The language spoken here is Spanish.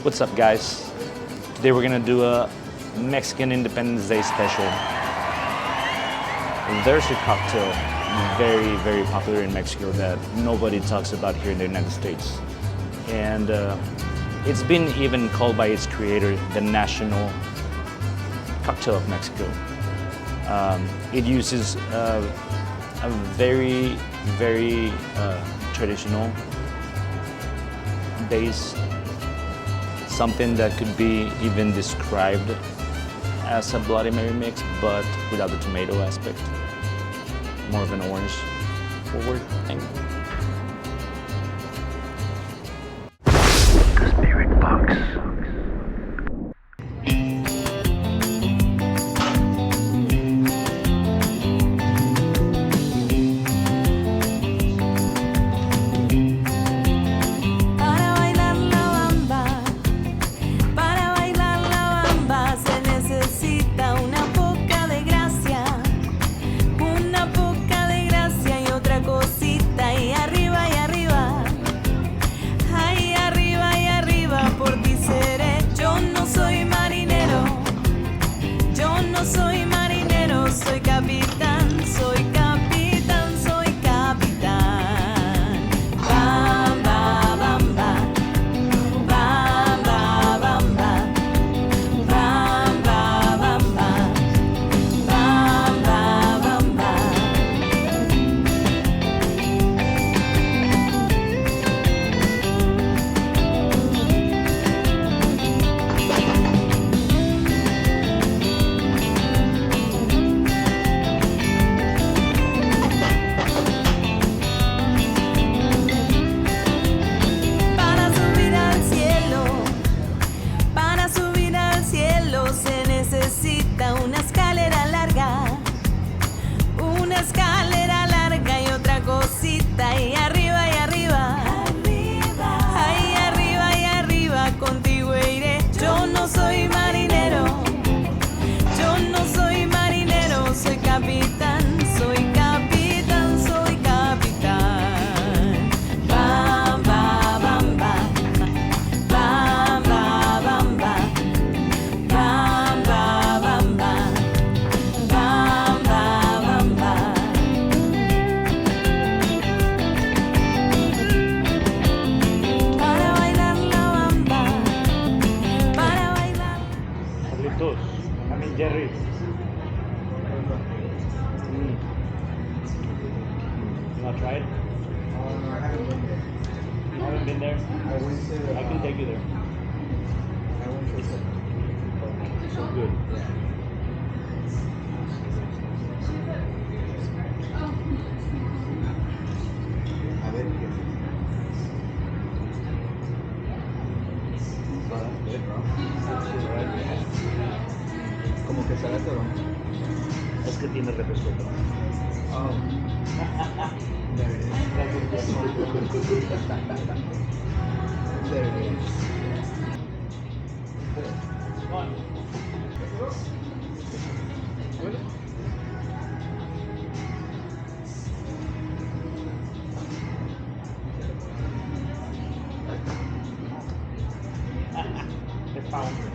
What's up, guys? Today we're gonna do a Mexican Independence Day special. There's a cocktail very, very popular in Mexico that nobody talks about here in the United States. And it's been even called by its creator the national cocktail of Mexico. It uses a very, very traditional base, something that could be even described as a Bloody Mary mix, but without the tomato aspect. More of an orange forward thing. The Spirit Box. Soy marinero, soy capitán, soy capitán, soy capitán. Bam, ba, bam, ba. Bam, ba, bam, ba. Bam, ba, bam, ba. Bam, ba, bam, ba. Se necesita una escalera larga y otra cosita y arriba y arriba. Ahí arriba y arriba contigo iré. Yo no soy marinero, yo no soy marinero, soy capitán, soy capitán, soy capitán. Bam, ba, bam, ba. Bam, ba, bam, ba. Bam, ba, bam, ba. Bam, ba, bam, ba. Para bailar la bamba, para bailar. Carlitos, Jerry. You wanna try it? I haven't been there. I can take you there. It's so good. A ver qué. Para ver, ¿no? Como que será todo. Es que tiene refresco. Oh. There it is. There it is. Come on. They found her.